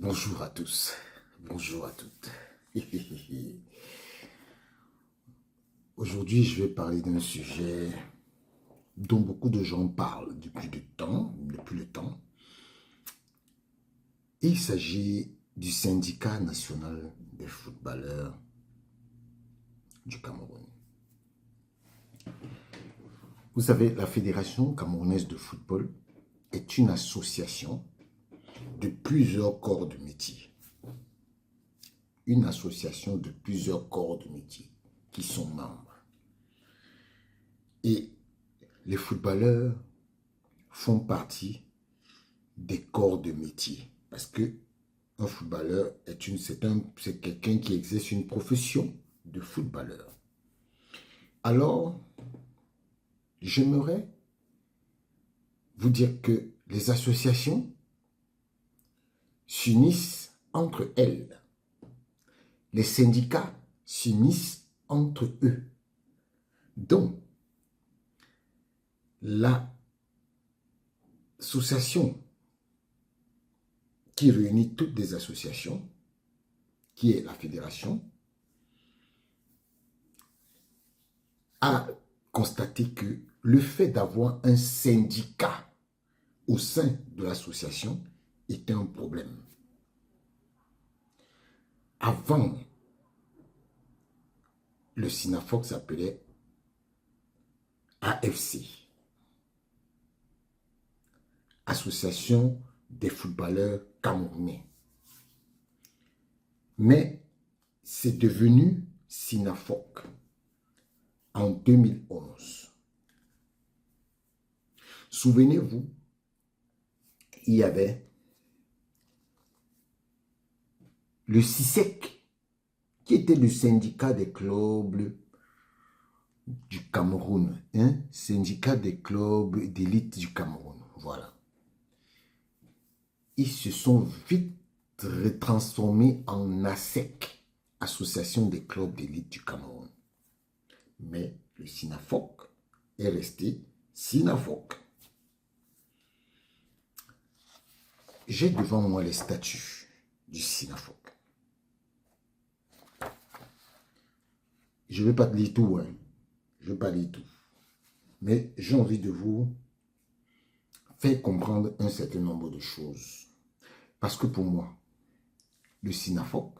Bonjour à tous, bonjour à toutes. Aujourd'hui, je vais parler d'un sujet dont beaucoup de gens parlent depuis le temps. Il s'agit du syndicat national des footballeurs du Cameroun. Vous savez, la Fédération camerounaise de football est une association de plusieurs corps de métier. Une association de plusieurs corps de métier qui sont membres. Et les footballeurs font partie des corps de métier. Parce que un footballeur c'est quelqu'un qui exerce une profession de footballeur. Alors, j'aimerais vous dire que les associations s'unissent entre elles. Les syndicats s'unissent entre eux. Donc, l'association qui réunit toutes les associations, qui est la fédération, a constaté que le fait d'avoir un syndicat au sein de l'association était un problème. Avant, le SINAFOC s'appelait AFC, Association des footballeurs camerounais. Mais c'est devenu SINAFOC en 2011. Souvenez-vous, il y avait le SISEC, qui était le syndicat des clubs du Cameroun, syndicat des clubs d'élite du Cameroun, voilà. Ils se sont vite retransformés en ASEC, Association des clubs d'élite du Cameroun. Mais le SINAFOC est resté SINAFOC. J'ai devant moi les statuts du SINAFOC. Je ne vais pas te lire tout, je ne vais pas lire tout. Mais j'ai envie de vous faire comprendre un certain nombre de choses. Parce que pour moi, le SINAFOC,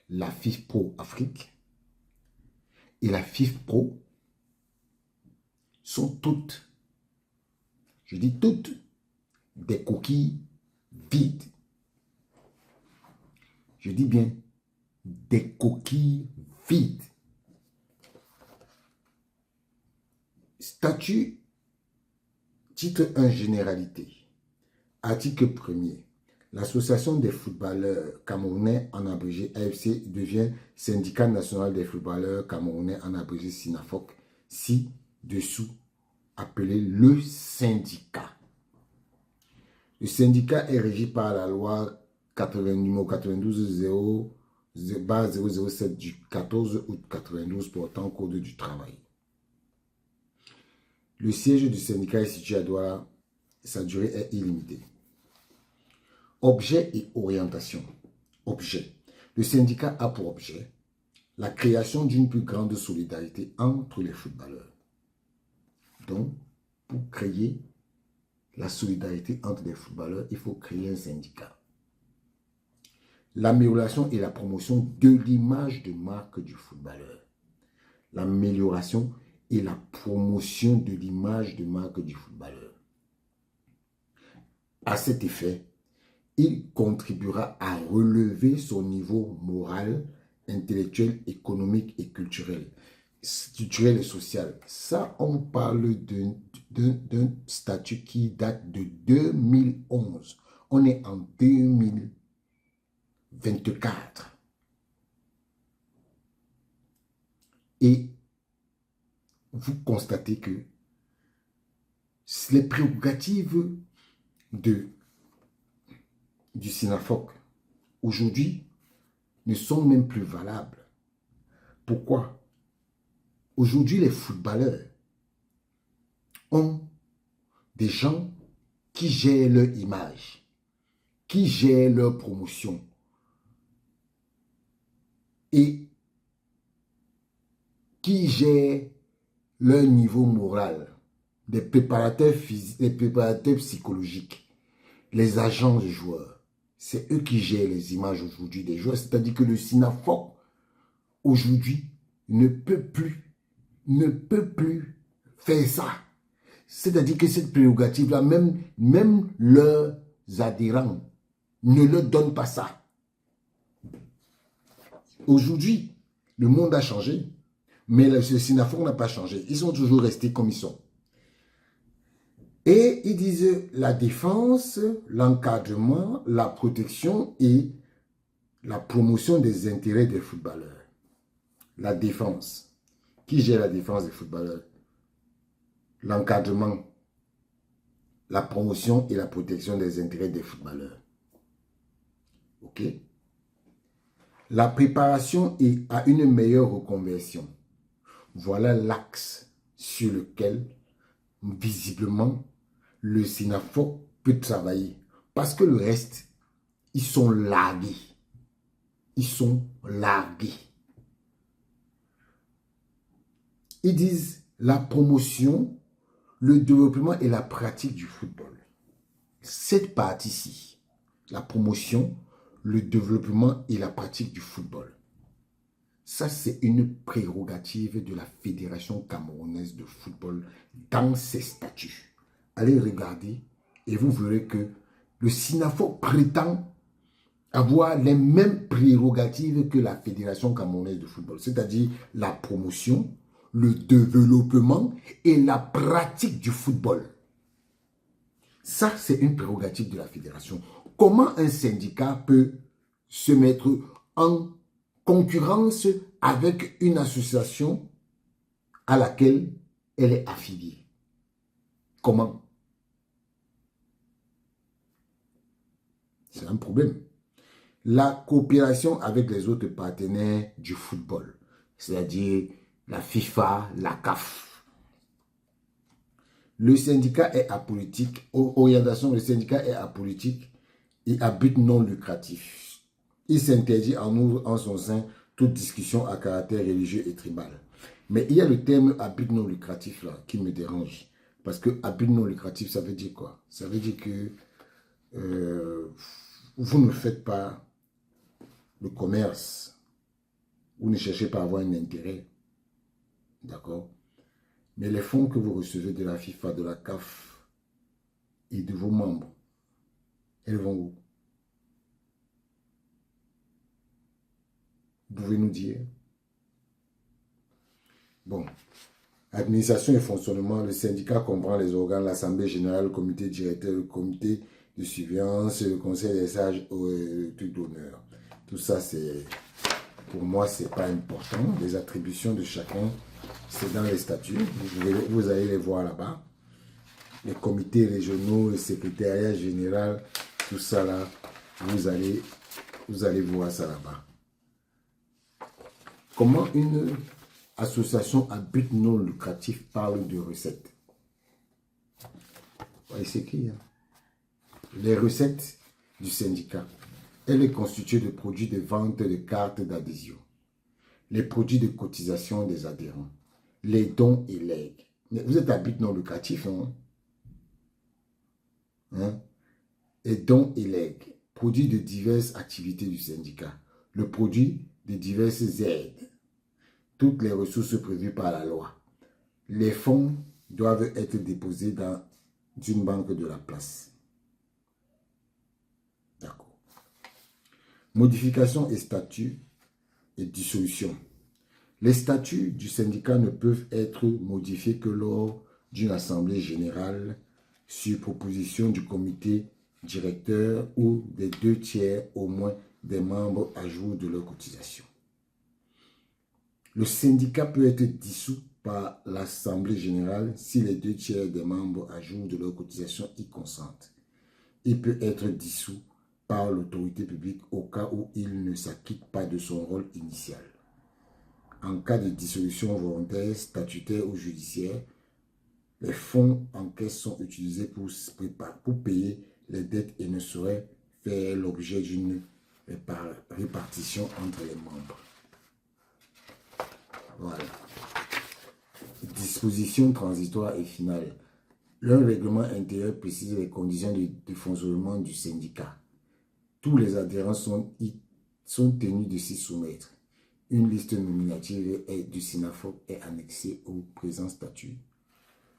la FIFPro Afrique et la FIFPro sont toutes, je dis toutes, des coquilles vides. Je dis bien des coquilles vides. Statut, titre 1, généralité. Article 1er. L'association des footballeurs camerounais, en abrégé AFC, devient syndicat national des footballeurs camerounais, en abrégé SINAFOC, ci-dessous appelé le syndicat. Le syndicat est régi par la loi numéro 92-007 du 14 août 92 portant code du travail. Le siège du syndicat est situé à Douala. Sa durée est illimitée. Objet et orientation. Objet. Le syndicat a pour objet la création d'une plus grande solidarité entre les footballeurs. Donc, pour créer la solidarité entre les footballeurs, il faut créer un syndicat. L'amélioration et la promotion de l'image de marque du footballeur. L'amélioration et la promotion de l'image de marque du footballeur. À cet effet, il contribuera à relever son niveau moral, intellectuel, économique et culturel et social. Ça, on parle d'un statut qui date de 2011. On est en 2024. Et vous constatez que les prérogatives du SINAFOC aujourd'hui ne sont même plus valables. Pourquoi? Aujourd'hui, les footballeurs ont des gens qui gèrent leur image. qui gère leur promotion et qui gère leur niveau moral, des préparateurs physiques, des préparateurs psychologiques, les agents de joueurs. C'est eux qui gèrent les images aujourd'hui des joueurs. C'est-à-dire que le SINAFOC, aujourd'hui, ne peut plus faire ça. C'est-à-dire que cette prérogative-là, même leurs adhérents ne leur donnent pas ça. Aujourd'hui, le monde a changé, mais le SINAFOC n'a pas changé. Ils sont toujours restés comme ils sont. Et ils disent la défense, l'encadrement, la protection et la promotion des intérêts des footballeurs. La défense. Qui gère la défense des footballeurs? L'encadrement, la promotion et la protection des intérêts des footballeurs. OK? La préparation à une meilleure reconversion. Voilà l'axe sur lequel, visiblement, le SINAFOC peut travailler. Parce que le reste, ils sont largués. Ils sont largués. Ils disent la promotion, le développement et la pratique du football. Cette partie-ci, la promotion, le développement et la pratique du football. Ça, c'est une prérogative de la Fédération camerounaise de football dans ses statuts. Allez regarder et vous verrez que le SINAFOC prétend avoir les mêmes prérogatives que la Fédération camerounaise de football, c'est-à-dire la promotion, le développement et la pratique du football. Ça, c'est une prérogative de la fédération. Comment un syndicat peut se mettre en concurrence avec une association à laquelle elle est affiliée? Comment? C'est un problème. La coopération avec les autres partenaires du football, c'est-à-dire la FIFA, la CAF. Le syndicat est apolitique. Orientation, le syndicat est apolitique et à but non lucratif. Il s'interdit en son sein toute discussion à caractère religieux et tribal. Mais il y a le terme à but non lucratif là qui me dérange. Parce que à but non lucratif, ça veut dire quoi? Ça veut dire que vous ne faites pas le commerce. Vous ne cherchez pas à avoir un intérêt. D'accord? Mais les fonds que vous recevez de la FIFA, de la CAF et de vos membres, elles vont où? Vous pouvez nous dire? Bon. Administration et fonctionnement, le syndicat comprend les organes, l'Assemblée générale, le comité directeur, le comité de surveillance, le conseil des sages, le truc d'honneur. Tout ça, c'est, pour moi, c'est pas important. Les attributions de chacun, c'est dans les statuts. Vous allez les voir là-bas. Les comités régionaux, le secrétariat général, tout ça là, vous allez voir ça là-bas. Comment une association à but non lucratif parle de recettes? Ouais, c'est écrit. Les recettes du syndicat. Elle est constituée de produits de vente de cartes d'adhésion, les produits de cotisation des adhérents, les dons et legs. Mais vous êtes à but non lucratif, hein? Les dons et legs, produits de diverses activités du syndicat, le produit de diverses aides, toutes les ressources prévues par la loi. Les fonds doivent être déposés dans une banque de la place. D'accord. Modification et statut et dissolution. Les statuts du syndicat ne peuvent être modifiés que lors d'une assemblée générale sur proposition du comité directeur ou des 2/3 au moins des membres à jour de leur cotisation. Le syndicat peut être dissous par l'assemblée générale si les 2/3 des membres à jour de leur cotisation y consentent. Il peut être dissous par l'autorité publique au cas où il ne s'acquitte pas de son rôle initial. En cas de dissolution volontaire, statutaire ou judiciaire, les fonds en caisse sont utilisés pour payer les dettes et ne sauraient faire l'objet d'une répartition entre les membres. Voilà. Disposition transitoire et finale. Le règlement intérieur précise les conditions de fonctionnement du syndicat. Tous les adhérents sont tenus de s'y soumettre. Une liste nominative du SYNAFOC est annexée au présent statut.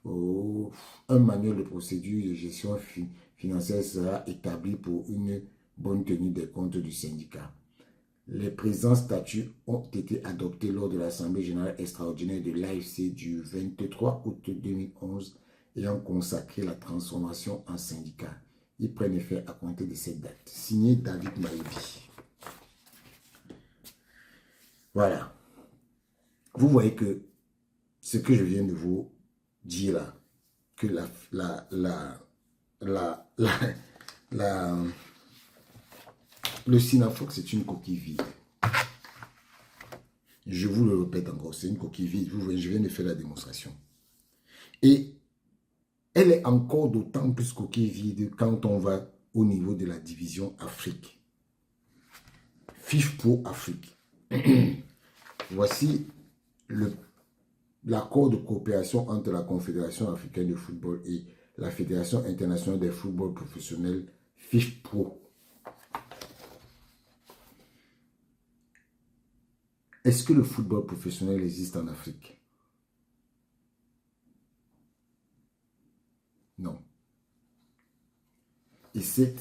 Un manuel de procédure de gestion financière sera établi pour une bonne tenue des comptes du syndicat. Les présents statuts ont été adoptés lors de l'Assemblée générale extraordinaire de l'AFC du 23 août 2011 et ont consacré la transformation en syndicat. Ils prennent effet à compter de cette date. Signé David Maïbi. Voilà. Vous voyez que ce que je viens de vous dire là, que le SYNAFOC, c'est une coquille vide. Je vous le répète encore, c'est une coquille vide. Je viens de faire la démonstration. Et elle est encore d'autant plus coquille vide quand on va au niveau de la division Afrique. FIFPro Afrique. Voici l'accord de coopération entre la Confédération africaine de football et la Fédération internationale des footballs professionnels FIFPro. Est-ce que le football professionnel existe en Afrique? Non. Et cet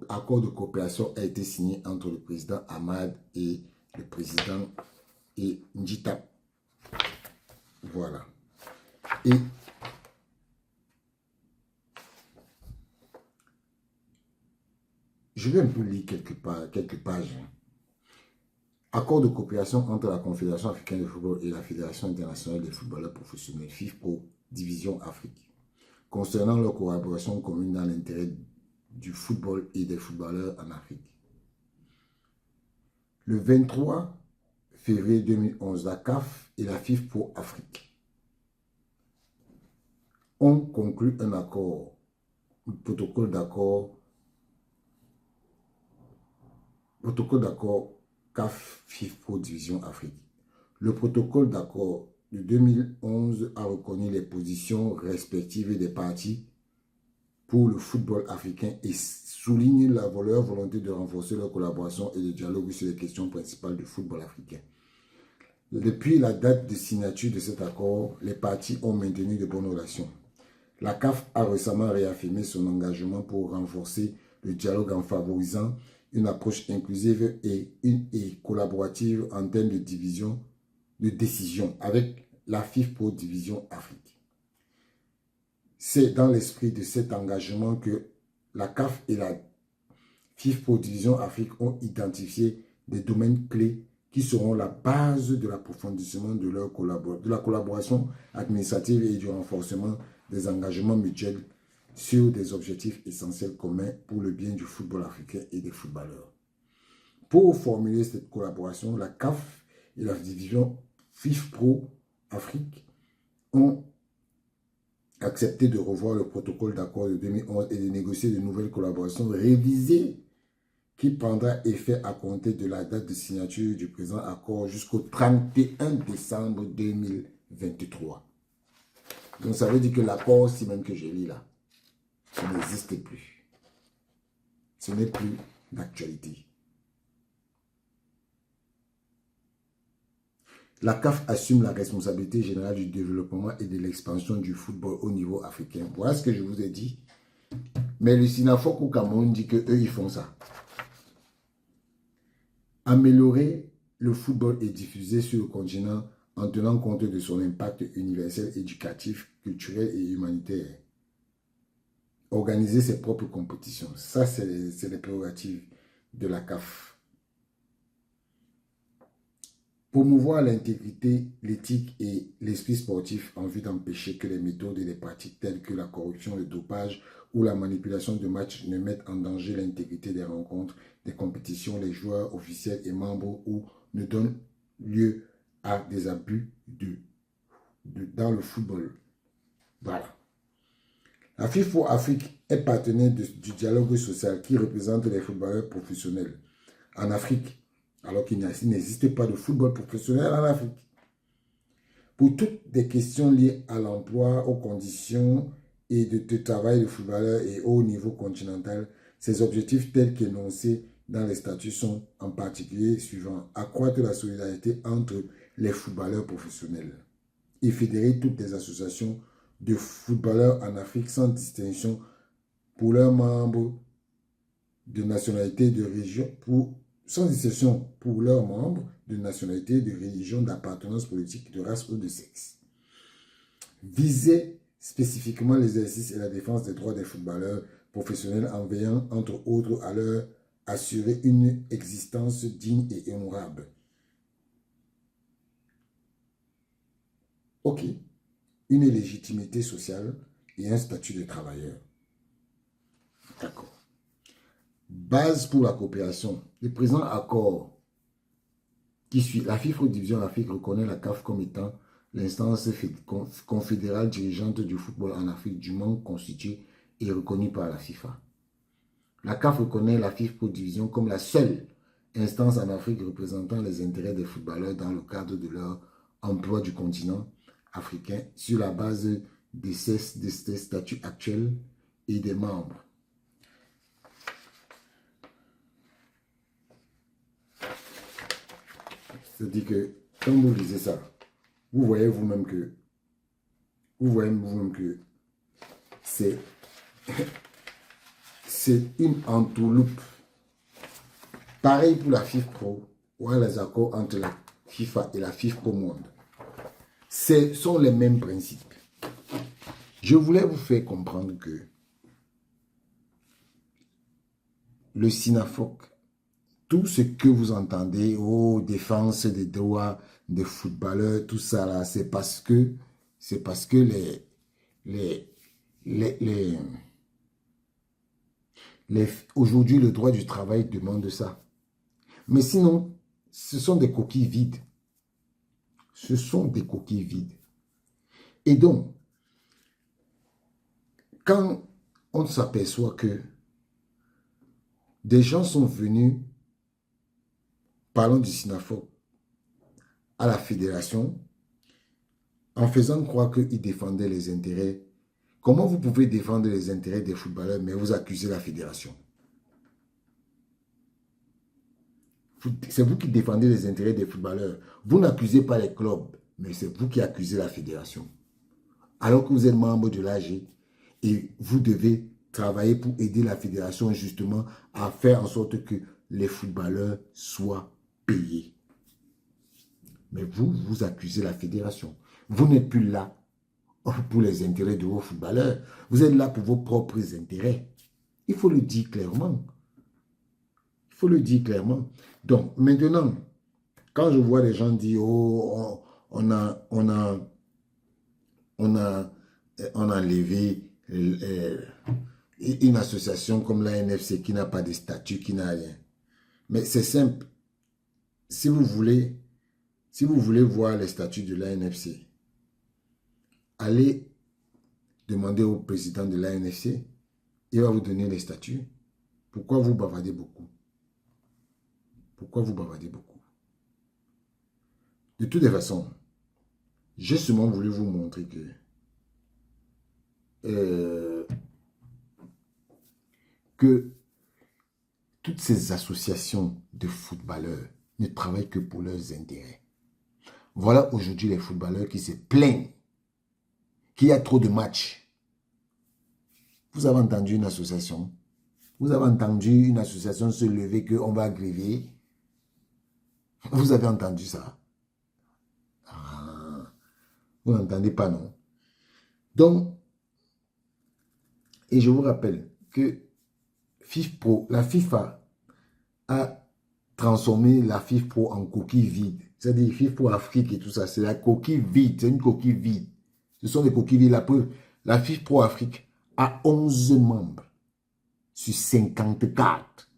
accord de coopération a été signé entre le président Ahmad et le président Njita. Voilà. Et je vais un peu lire quelques pages. Accord de coopération entre la Confédération africaine de football et la Fédération internationale des footballeurs professionnels, FIFPro, Division Afrique, concernant leur collaboration commune dans l'intérêt du football et des footballeurs en Afrique. Le 23 février 2011, la CAF et la FIFPro Afrique ont conclu un accord, un protocole d'accord CAF FIFPro Division Afrique. Le protocole d'accord de 2011 a reconnu les positions respectives des parties pour le football africain et souligne leur volonté de renforcer leur collaboration et de dialogue sur les questions principales du football africain. Depuis la date de signature de cet accord, les parties ont maintenu de bonnes relations. La CAF a récemment réaffirmé son engagement pour renforcer le dialogue en favorisant une approche inclusive et collaborative en termes de décision avec la FIFPro Division Afrique. C'est dans l'esprit de cet engagement que la CAF et la FIFPro Division Afrique ont identifié des domaines clés qui seront la base de l'approfondissement de la collaboration administrative et du renforcement des engagements mutuels sur des objectifs essentiels communs pour le bien du football africain et des footballeurs. Pour formuler cette collaboration, la CAF et la division FIFPro Afrique ont accepté de revoir le protocole d'accord de 2011 et de négocier de nouvelles collaborations révisées qui prendra effet à compter de la date de signature du présent accord jusqu'au 31 décembre 2023. Donc ça veut dire que l'accord, si même que je lis là, ça n'existe plus. Ce n'est plus d'actualité. La CAF assume la responsabilité générale du développement et de l'expansion du football au niveau africain. Voilà ce que je vous ai dit. Mais le SYNAFOC au Cameroun dit qu'eux, ils font ça. Améliorer le football et diffuser sur le continent en tenant compte de son impact universel, éducatif, culturel et humanitaire. Organiser ses propres compétitions. Ça, c'est les prérogatives de la CAF. Promouvoir l'intégrité, l'éthique et l'esprit sportif en vue d'empêcher que les méthodes et les pratiques telles que la corruption, le dopage ou la manipulation de matchs ne mettent en danger l'intégrité des rencontres, des compétitions, les joueurs officiels et membres ou ne donnent lieu à des abus dans le football. Voilà. La FIFPro Afrique est partenaire du dialogue social qui représente les footballeurs professionnels en Afrique, alors qu'il n'existe pas de football professionnel en Afrique. Pour toutes les questions liées à l'emploi, aux conditions et de travail des footballeurs et au niveau continental, ces objectifs tels qu'énoncés dans les statuts sont en particulier suivants: accroître la solidarité entre les footballeurs professionnels et fédérer toutes les associations de footballeurs en Afrique sans distinction pour leurs membres de nationalité, de région, sans distinction pour leurs membres de nationalité, de religion, d'appartenance politique, de race ou de sexe. Viser spécifiquement l'exercice et la défense des droits des footballeurs professionnels en veillant, entre autres, à leur assurer une existence digne et honorable. Ok. Une légitimité sociale et un statut de travailleur. D'accord. Base pour la coopération. Le présent accord qui suit, la FIFPro Division Afrique reconnaît la CAF comme étant l'instance confédérale dirigeante du football en Afrique dûment constituée et reconnue par la FIFA. La CAF reconnaît la FIFPro Division comme la seule instance en Afrique représentant les intérêts des footballeurs dans le cadre de leur emploi du continent africain sur la base des statuts actuels et des membres. C'est-à-dire que quand vous lisez ça, vous voyez vous-même que c'est une entourloupe. Pareil pour la FIFPro, ou les accords entre la FIFA et la FIFPro Monde. Ce sont les mêmes principes. Je voulais vous faire comprendre que le SINAFOC, tout ce que vous entendez, défense des droits des footballeurs, tout ça là, c'est parce que aujourd'hui le droit du travail demande ça. Mais sinon, ce sont des coquilles vides. Ce sont des coquilles vides. Et donc, quand on s'aperçoit que des gens sont venus, parlons du SINAFOC, à la fédération, en faisant croire qu'ils défendaient les intérêts. Comment vous pouvez défendre les intérêts des footballeurs, mais vous accusez la fédération? C'est vous qui défendez les intérêts des footballeurs. Vous n'accusez pas les clubs, mais c'est vous qui accusez la fédération. Alors que vous êtes membre de l'AG et vous devez travailler pour aider la fédération justement à faire en sorte que les footballeurs soient payés. Mais vous accusez la fédération. Vous n'êtes plus là pour les intérêts de vos footballeurs. Vous êtes là pour vos propres intérêts. Il faut le dire clairement. Il faut le dire clairement. Donc, maintenant, quand je vois les gens dire, oh, on a enlevé une association comme la NFC qui n'a pas de statut, qui n'a rien. Mais c'est simple. Si vous voulez voir les statuts de l'ANFC, allez demander au président de l'ANFC, il va vous donner les statuts. Pourquoi vous bavardez beaucoup? Pourquoi vous bavardez beaucoup? De toutes les façons, j'ai seulement voulu vous montrer que toutes ces associations de footballeurs ne travaillent que pour leurs intérêts. Voilà aujourd'hui les footballeurs qui se plaignent qu'il y a trop de matchs. Vous avez entendu une association? Vous avez entendu une association se lever qu'on va gréver? Vous avez entendu ça? Ah, vous n'entendez pas, non? Donc, et je vous rappelle que la FIFA a transformé la FIFPro en coquille vide. C'est-à-dire FIFPro Afrique et tout ça, c'est la coquille vide, c'est une coquille vide. Ce sont des coquilles vides. La FIFPro Afrique a 11 membres sur 54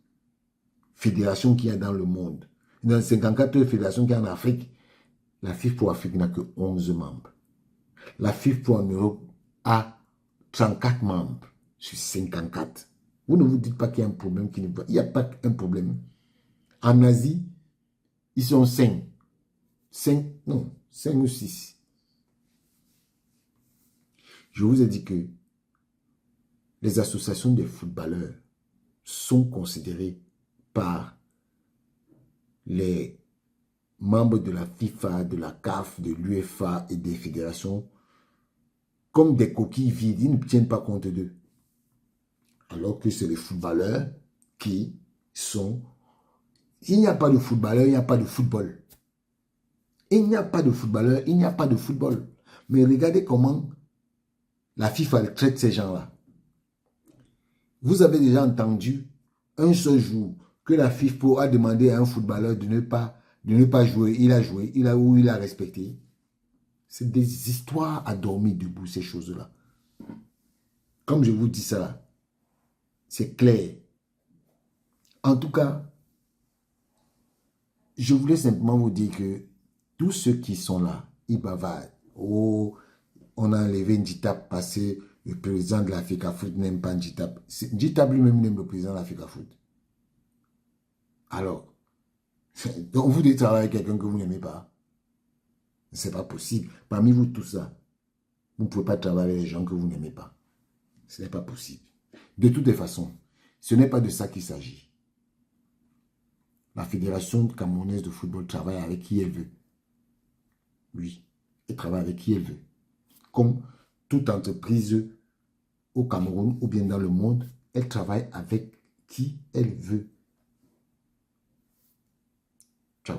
fédérations qu'il y a dans le monde. Dans les 54 fédérations qu'il y a en Afrique, la FIFPro Afrique n'a que 11 membres. La FIFPro en Europe a 104 membres sur 54. Vous ne vous dites pas qu'il y a un problème qui ne va. Il n'y a pas un problème. En Asie, ils sont 5. 5, non, 5 ou 6. Je vous ai dit que les associations de footballeurs sont considérées par les membres de la FIFA, de la CAF, de l'UEFA et des fédérations comme des coquilles vides. Ils ne tiennent pas compte d'eux. Alors que c'est les footballeurs qui sont... Il n'y a pas de footballeur, il n'y a pas de football. Il n'y a pas de footballeur, il n'y a pas de football. Mais regardez comment la FIFA traite ces gens-là. Vous avez déjà entendu un seul jour que la FIFA a demandé à un footballeur de ne pas jouer. Il a joué, il a respecté. C'est des histoires à dormir debout, ces choses-là. Comme je vous dis ça, c'est clair. En tout cas, je voulais simplement vous dire que tous ceux qui sont là, ils bavardent. Oh, on a enlevé Nditap parce que le président de l'Africa Foot n'aime pas Nditap. Nditap lui-même n'aime le président de l'Africa Foot. Alors, donc vous devez travailler avec quelqu'un que vous n'aimez pas. Ce n'est pas possible. Parmi vous tous ça, vous ne pouvez pas travailler avec les gens que vous n'aimez pas. Ce n'est pas possible. De toutes les façons, ce n'est pas de ça qu'il s'agit. La Fédération camerounaise de football travaille avec qui elle veut. Oui, elle travaille avec qui elle veut. Comme toute entreprise au Cameroun ou bien dans le monde, elle travaille avec qui elle veut. Ciao.